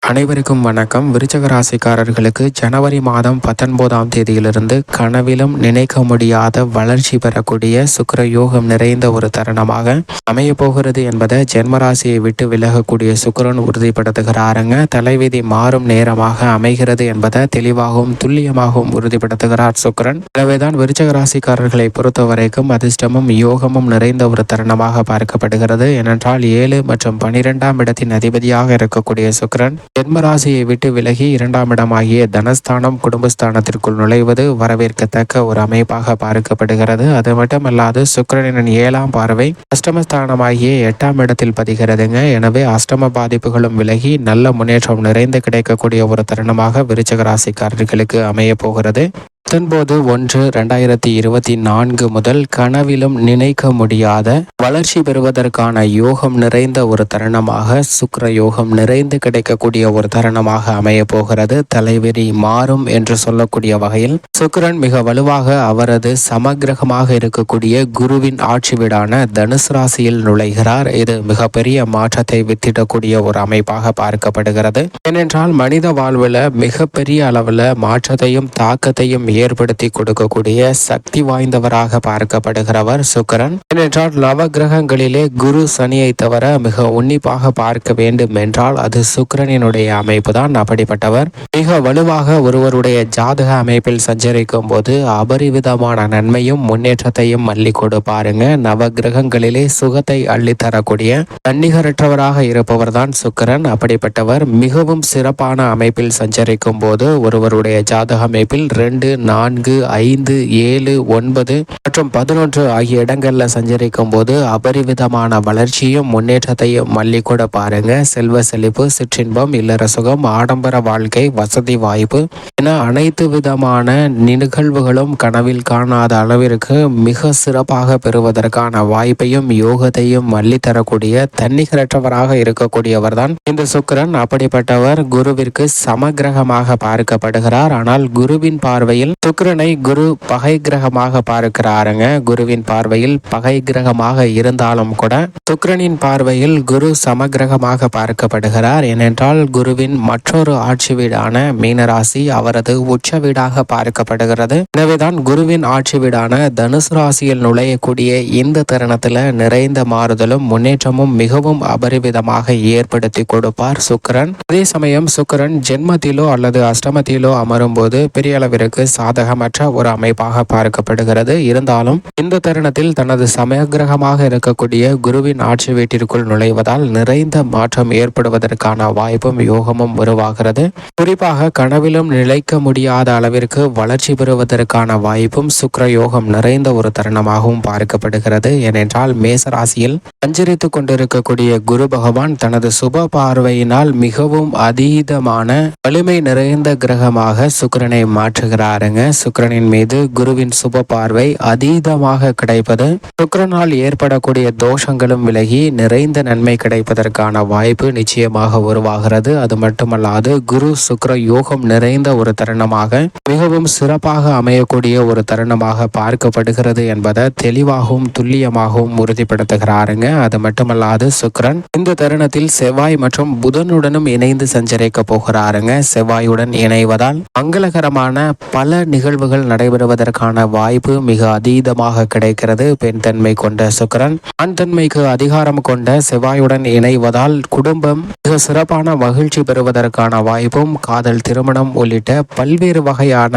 அனைவருக்கும் வணக்கம். விருச்சக ராசிக்காரர்களுக்கு ஜனவரி மாதம் 19ஆம் தேதியிலிருந்து கனவிலும் நினைக்க முடியாத வளர்ச்சி பெறக்கூடிய சுக்கிர யோகம் நிறைந்த ஒரு தருணமாக அமைய போகிறது என்பதை ஜென்மராசியை விட்டு விலகக்கூடிய சுக்கிரன் உறுதிப்படுத்துகிறாருங்க. தலைவிதி மாறும் நேரமாக அமைகிறது என்பதை தெளிவாகவும் துல்லியமாகவும் உறுதிப்படுத்துகிறார் சுக்கிரன். எனவேதான் விருச்சக ராசிக்காரர்களை பொறுத்த வரைக்கும் அதிர்ஷ்டமும் யோகமும் நிறைந்த ஒரு தருணமாக பார்க்கப்படுகிறது. ஏனென்றால் 7 மற்றும் 12ஆம் இடத்தின் அதிபதியாக இருக்கக்கூடிய சுக்கிரன் ஜென்மராசியை விட்டு விலகி 2ஆம் இடமாகிய தனஸ்தானம் குடும்பஸ்தானத்திற்குள் நுழைவது வரவேற்கத்தக்க ஒரு அமைப்பாக பார்க்கப்படுகிறது. அது மட்டுமல்லாது சுக்கிரனின் 7ஆம் பார்வை அஷ்டமஸ்தானமாகிய 8ஆம் இடத்தில் பதிகிறதுங்க. எனவே அஷ்டம பாதிப்புகளும் விலகி நல்ல முன்னேற்றம் நிறைந்து கிடைக்கக்கூடிய ஒரு தருணமாக விருச்சிக ராசிக்காரர்களுக்கு அமைய போகிறது. 19/1/2024 முதல் கனவிலும் நினைக்க முடியாத வளர்ச்சி பெறுவதற்கான யோகம் நிறைந்த ஒரு தருணமாக சுக்கிர யோகம் நிறைந்து கிடைக்கக்கூடிய ஒரு தருணமாக அமைய போகிறது. தலைவிதி மாறும் என்று சொல்லக்கூடிய வகையில் சுக்கிரன் மிக வலுவாக அவரது சமக்கிரகமாக இருக்கக்கூடிய குருவின் ஆட்சி வீடான தனுசு ராசியில் நுழைகிறார். இது மிகப்பெரிய மாற்றத்தை வித்திடக்கூடிய ஒரு அமைப்பாக பார்க்கப்படுகிறது. ஏனென்றால் மனித வாழ்வில் மிகப்பெரிய அளவில் மாற்றத்தையும் தாக்கத்தையும் ஏற்படுத்தி கொடுக்கக்கூடிய சக்தி வாய்ந்தவராக பார்க்கப்படுகிறவர் சுக்கிரன். ஏனென்றால் நவ கிரகங்களிலே குரு சனியை தவிர மிக உன்னிப்பாக பார்க்க வேண்டும் என்றால் அது சுக்கிரனினுடைய அமைப்பு தான். அப்படிப்பட்டவர் மிக வலுவாக ஒருவருடைய ஜாதக அமைப்பில் சஞ்சரிக்கும் போது அபரிவிதமான நன்மையும் முன்னேற்றத்தையும் அள்ளி கொடுப்பாருங்க. நவ கிரகங்களிலே சுகத்தை அள்ளி தரக்கூடிய தன்னிகரற்றவராக இருப்பவர் தான் சுக்கிரன். அப்படிப்பட்டவர் மிகவும் சிறப்பான அமைப்பில் சஞ்சரிக்கும் போது ஒருவருடைய ஜாதக அமைப்பில் 2, 4, 5, 7, 9 மற்றும் 11 ஆகிய இடங்கள்ல சஞ்சரிக்கும் போது அபரிவிதமான வளர்ச்சியும் முன்னேற்றத்தையும் மல்லி கூட பாருங்க. செல்வ செழிப்பு, சிற்றின்பம், இல்லற சுகம், ஆடம்பர வாழ்க்கை, வசதி வாய்ப்பு என அனைத்து விதமான நிகழ்வுகளும் கனவில் காணாத அளவிற்கு மிக சிறப்பாக பெறுவதற்கான வாய்ப்பையும் யோகத்தையும் மல்லி தரக்கூடிய தன்னிகரற்றவராக இருக்கக்கூடியவர் தான் இந்த சுக்கிரன். அப்படிப்பட்டவர் குருவிற்கு சமகிரகமாக பார்க்கப்படுகிறார். ஆனால் குருவின் பார்வையில் சுக்கிரனை குரு பகை கிரகமாக பார்க்கிறாருங்க. குருவின் பார்வையில் பகை கிரகமாக இருந்தாலும் கூட சுக்கிரனின் பார்வையில் குரு சமகிரகமாக பார்க்கப்படுகிறார். ஏனென்றால் குருவின் மற்றொரு ஆட்சி வீடான மீனராசி அவரது உச்ச வீடாக பார்க்கப்படுகிறது. எனவேதான் குருவின் ஆட்சி வீடான தனுசு ராசியில் நுழையக்கூடிய இந்த தருணத்துல நிறைந்த மாறுதலும் முன்னேற்றமும் மிகவும் அபரிவிதமாக ஏற்படுத்தி கொடுப்பார் சுக்கிரன். அதே சமயம் சுக்கிரன் ஜென்மத்திலோ அல்லது அஷ்டமத்திலோ அமரும் போது பெரிய அளவிற்கு சாதகமற்ற ஒரு அமைப்பாக பார்க்கப்படுகிறது. இருந்தாலும் இந்த தருணத்தில் தனது சமயகிரகமாக இருக்கக்கூடிய குருவின் ஆட்சி வீட்டிற்குள் நுழைவதால் நிறைந்த மாற்றம் ஏற்படுவதற்கான வாய்ப்பும் யோகமும் உருவாகிறது. குறிப்பாக கனவிலும் நிலைக்க முடியாத அளவிற்கு வளர்ச்சி பெறுவதற்கான வாய்ப்பும் சுக்கிர யோகம் நிறைந்த ஒரு தருணமாகவும் பார்க்கப்படுகிறது. ஏனென்றால் மேசராசியில் சஞ்சரித்துக் கொண்டிருக்கக்கூடிய குரு பகவான் தனது சுப பார்வையினால் மிகவும் அதீதமான வலிமை நிறைந்த கிரகமாக சுக்கிரனை மாற்றுகிறாருங்க. சுக்கிரனின் மீது குருவின் சுப பார்வை அதீதமாக கிடைப்பது சுக்கிரனால் ஏற்படக்கூடிய தோஷங்களும் விலகி நிறைந்த நன்மை கிடைப்பதற்கான வாய்ப்பு நிச்சயமாக உருவாகிறது. அது மட்டுமல்லாது குரு சுக்கிர யோகம் நிறைந்த ஒரு தருணமாக மிகவும் சிறப்பாக அமையக்கூடிய ஒரு தருணமாக பார்க்கப்படுகிறது என்பதை தெளிவாகவும் துல்லியமாகவும் உறுதிப்படுத்துகிறாருங்க. அது மட்டுமல்லாது சுக்கிரன் இந்த தருணத்தில் செவ்வாய் மற்றும் புதனுடனும் இணைந்து சஞ்சரிக்க போகிறாருங்க. செவ்வாயுடன் இணைவதால் மங்களகரமான பல நிகழ்வுகள் நடைபெறுவதற்கான வாய்ப்பு மிக அதீதமாக கிடைக்கிறது. பெண் தன்மை கொண்ட சுக்கிரன் ஆண் தன்மைக்கு அதிகாரம் கொண்ட செவ்வாயுடன் இணைவதால் குடும்பம் மிக சிறப்பான மகிழ்ச்சி பெறுவதற்கான வாய்ப்பும் காதல், திருமணம் உள்ளிட்ட பல்வேறு வகையான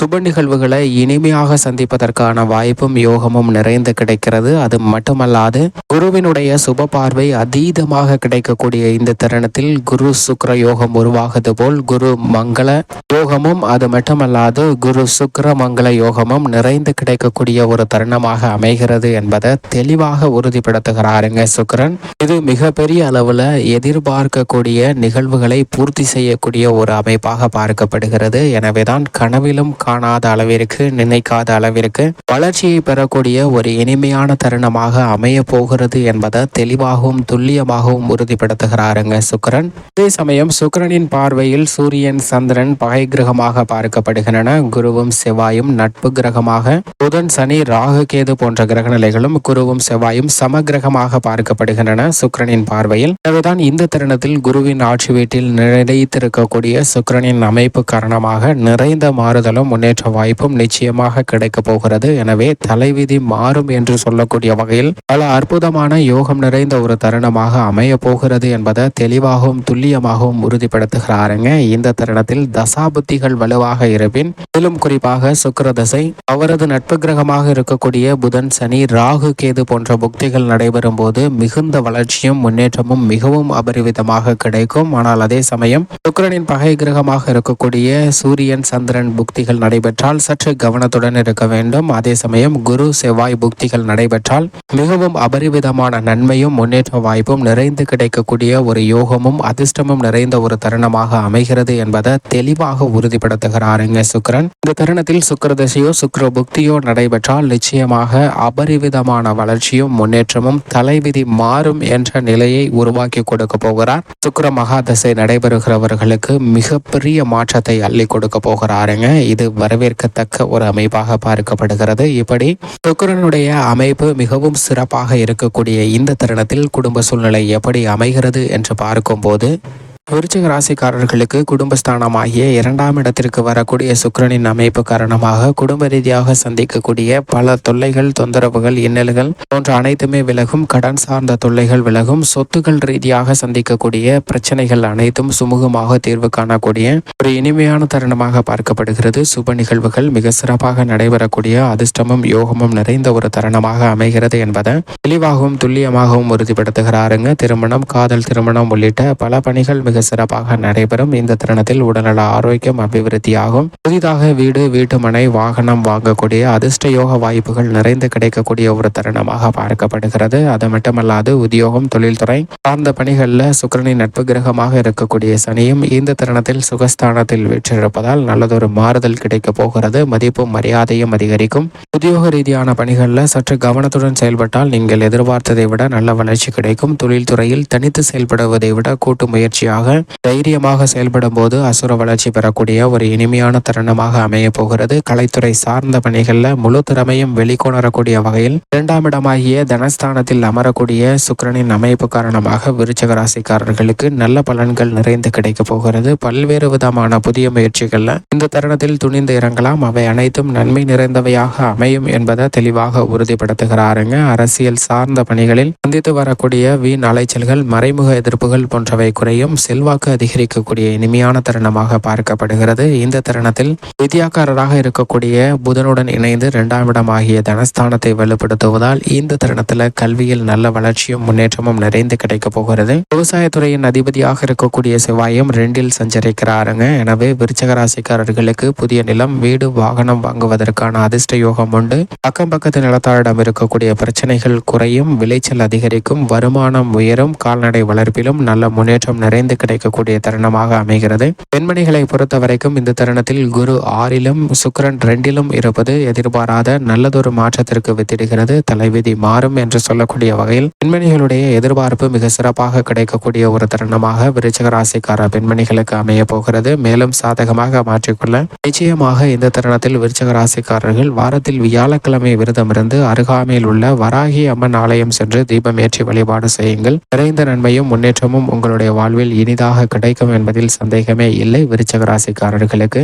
சுப நிகழ்வுகளை இனிமையாக சந்திப்பதற்கான வாய்ப்பும் யோகமும் நிறைந்து கிடைக்கிறது. அது மட்டுமல்லாது குருவினுடைய சுப பார்வை அதீதமாக கிடைக்கக்கூடிய இந்த தருணத்தில் குரு சுக்கிர யோகம் உருவாகுது போல் குரு மங்கள யோகமும் அது மட்டுமல்லாது குரு சுக்கிர மங்கள யோகமும் நிறைந்து கிடைக்கக்கூடிய ஒரு தருணமாக அமைகிறது என்பதை தெளிவாக உறுதிப்படுத்துகிறாருங்க சுக்கிரன். இது மிகப்பெரிய அளவுல எதிர்பார்க்கக்கூடிய நிகழ்வுகளை பூர்த்தி செய்யக்கூடிய ஒரு அமைப்பாக பார்க்கப்படுகிறது. எனவேதான் கனவிலும் காணாத அளவிற்கு, நினைக்காத அளவிற்கு வளர்ச்சியை பெறக்கூடிய ஒரு இனிமையான தருணமாக அமைய போகிறது என்பதை தெளிவாகவும் துல்லியமாகவும் உறுதிப்படுத்துகிறாருங்க சுக்கிரன். அதே சமயம் சுக்கிரனின் பார்வையில் சூரியன், சந்திரன் பகை கிரகமாக பார்க்கப்படுகின்றன. குருவும் செவ்வாயும் நட்பு கிரகமாக, புதன் சனி ராகு கேது போன்ற கிரக நிலைகளும் குருவும் செவ்வாயும் சமகிரகமாக பார்க்கப்படுகின்றன சுக்கிரனின் பார்வையில். எனவேதான் இந்த தருணத்தில் குருவின் ஆட்சி வீட்டில் நிலைத்திருக்கக்கூடிய சுக்கிரனின் அமைப்பு காரணமாக நிறைந்த மாறுதலும் முன்னேற்ற வாய்ப்பும் நிச்சயமாக கிடைக்கப் போகிறது. எனவே தலைவிதி மாறும் என்று சொல்லக்கூடிய வகையில் பல அற்புதமான யோகம் நிறைந்த ஒரு தருணமாக அமைய போகிறது என்பதை தெளிவாகவும் துல்லியமாகவும் உறுதிப்படுத்துகிறாருங்க. இந்த தருணத்தில் தசாபுத்திகள் வலுவாக இருப்பின், மேலும் குறிப்பாக சுக்கிர தசை, அவரது நட்பு கிரகமாக இருக்கக்கூடிய புதன் சனி ராகு கேது போன்ற புக்திகள் நடைபெறும் போது மிகுந்த வளர்ச்சியும் முன்னேற்றமும் மிகவும் அபரிவிதமாக கிடைக்கும். ஆனால் அதே சமயம் சுக்கிரனின் பகை கிரகமாக இருக்கக்கூடிய சூரியன் சந்திரன் புக்திகள் நடைபெற்றால் சற்று கவனத்துடன் இருக்க வேண்டும். அதே சமயம் குரு செவ்வாய் புக்திகள் நடைபெற்றால் மிகவும் அபரிவிதமான நன்மையும் முன்னேற்ற வாய்ப்பும் நிறைந்து கிடைக்கக்கூடிய ஒரு யோகமும் அதிர்ஷ்டமும் நிறைந்த ஒரு தருணமாக அமைகிறது என்பதை தெளிவாக உறுதிப்படுத்துகிறாருங்க சுக்கிரன். இந்த தருணத்தில் சுக்கிர தசையோ சுக்கிர புக்தியோ நடைபெற்றால் நிச்சயமாக அபரிவிதமான வளர்ச்சியும் முன்னேற்றமும் தலைவிதி மாறும் என்ற நிலையை உருவாக்கி கொடுக்க போகிறார். சுக்கிர மகா தசை நடைபெறுகிறவர்களுக்கு மிகப்பெரிய மாற்றத்தை அள்ளி கொடுக்க போகிறாருங்க. இது வரவேற்கத்தக்க ஒரு அமைப்பாக பார்க்கப்படுகிறது. இப்படி சுக்கிரனுடைய அமைப்பு மிகவும் சிறப்பாக இருக்கக்கூடிய இந்த தருணத்தில் குடும்ப சூழ்நிலை எப்படி அமைகிறது என்று பார்க்கும்போது, விருச்சிக ராசிக்காரர்களுக்கு குடும்பஸ்தானமாகிய 2ஆம் இடத்திற்கு வரக்கூடிய சுக்கிரனின் அமைப்பு காரணமாக குடும்ப ரீதியாக சந்திக்கக்கூடிய பல தொல்லைகள், தொந்தரவுகள், இன்னல்கள் போன்ற அனைத்துமே விலகும். கடன் சார்ந்த தொல்லைகள் விலகும். சொத்துக்கள் ரீதியாக சந்திக்கக்கூடிய பிரச்சனைகள் அனைத்தும் சுமூகமாக தீர்வு காணக்கூடிய ஒரு இனிமையான தருணமாக பார்க்கப்படுகிறது. சுப நிகழ்வுகள் மிக சிறப்பாக நடைபெறக்கூடிய அதிர்ஷ்டமும் யோகமும் நிறைந்த ஒரு தருணமாக அமைகிறது என்பதை தெளிவாகவும் துல்லியமாகவும் உறுதிப்படுத்துகிறாருங்க. திருமணம், காதல் திருமணம் உள்ளிட்ட பல பணிகள் மிக சிறப்பாக நடைபெறும். இந்த தருணத்தில் உடல்நல ஆரோக்கியம் அபிவிருத்தியாகும். புதிதாக வீடு, வீட்டுமனை, வாகனம் வாங்கக்கூடிய அதிர்ஷ்ட யோக வாய்ப்புகள் நிறைந்து கிடைக்கக்கூடிய ஒரு தருணமாக பார்க்கப்படுகிறது. அது மட்டுமல்லாது உத்தியோகம், தொழில்துறை சார்ந்த பணிகளில் சுக்கிரனின் நட்பு கிரகமாக இருக்கக்கூடிய சனியும் இந்த தருணத்தில் சுகஸ்தானத்தில் வீற்றிருப்பதால் நல்லதொரு மாறுதல் கிடைக்க போகிறது. மதிப்பும் மரியாதையும் அதிகரிக்கும். உத்தியோக ரீதியான பணிகளில் சற்று கவனத்துடன் செயல்பட்டால் நீங்கள் எதிர்பார்த்ததை விட நல்ல வளர்ச்சி கிடைக்கும். தொழில்துறையில் தனித்து செயல்படுவதை விட கூட்டு முயற்சியாக தைரியமாக செயல்படும் போது அசுர வளர்ச்சி பெறக்கூடிய ஒரு இனிமையான தருணமாக அமைய போகிறது. கலைத்துறை சார்ந்த பணிகளில் முழு திறமையும் வெளிக்கொணரக்கூடிய வகையில் 2ஆம் இடமாகிய தனஸ்தானத்தில் அமரக்கூடிய சுக்கிரனின் அமைப்பு காரணமாக விருச்சிக ராசிக்காரர்களுக்கு நல்ல பலன்கள் நிறைந்து கிடைக்க போகிறது. பல்வேறு விதமான புதிய முயற்சிகள்ல இந்த தருணத்தில் துணிந்து இறங்கலாம். அவை அனைத்தும் நன்மை நிறைந்தவையாக அமையும் என்பதை தெளிவாக உறுதிப்படுத்துகிறாருங்க. அரசியல் சார்ந்த பணிகளில் சந்தித்து வரக்கூடிய வீண் அலைச்சல்கள், மறைமுக எதிர்ப்புகள் போன்றவை குறையும். செல்வாக்கு அதிகரிக்கக்கூடிய இனிமையான தருணமாக பார்க்கப்படுகிறது. இந்த தருணத்தில் வித்யாக்காரராக இருக்கக்கூடிய புதனுடன் இணைந்து 2ஆம் இடமாகிய தனஸ்தானத்தை வலுப்படுத்துவதால் இந்த தருணத்தில் கல்வியில் நல்ல வளர்ச்சியும் முன்னேற்றமும் நிறைந்து கிடைக்க போகிறது. விவசாயத்துறையின் அதிபதியாக இருக்கக்கூடிய செவ்வாயும் 2இல் சஞ்சரிக்கிறாருங்க. எனவே விருச்சிக ராசிக்காரர்களுக்கு புதிய நிலம், வீடு, வாகனம் வாங்குவதற்கான அதிர்ஷ்ட யோகம் உண்டு. அக்கம் பக்கத்து நிலத்தாரிடம் இருக்கக்கூடிய பிரச்சனைகள் குறையும். விளைச்சல் அதிகரிக்கும். வருமானம் உயரும். கால்நடை வளர்ப்பிலும் நல்ல முன்னேற்றம் நிறைந்து கிடைக்கக்கூடிய தருணமாக அமைகிறது. பெண்மணிகளை பொறுத்த வரைக்கும் இந்த தருணத்தில் குரு 6இலும் சுக்கிரன் 2இலும் இருப்பது எதிர்பாராத நல்லதொரு மாற்றத்திற்கு வித்திடுகிறது. தலைவிதி மாறும் என்று சொல்லக்கூடிய வகையில் பெண்மணிகளுடைய எதிர்பார்ப்பு மிக சிறப்பாக கிடைக்கக்கூடிய ஒரு தருணமாக விருச்சிக ராசிக்கார பெண்மணிகளுக்கு அமைய போகிறது. மேலும் சாதகமாக மாற்றிக்கொள்ள நிச்சயமாக இந்த தருணத்தில் விருச்சிக ராசிக்காரர்கள் வாரத்தில் வியாழக்கிழமை விரதம் இருந்து அருகாமையில் உள்ள வராகி அம்மன் ஆலயம் சென்று தீபம் ஏற்றி வழிபாடு செய்யுங்கள். நிறைந்த நன்மையும் முன்னேற்றமும் உங்களுடைய வாழ்வில் இனிதாக கிடைக்கும் என்பதில் சந்தேகமே இல்லை. விருச்சிக ராசிக்காரர்களுக்கு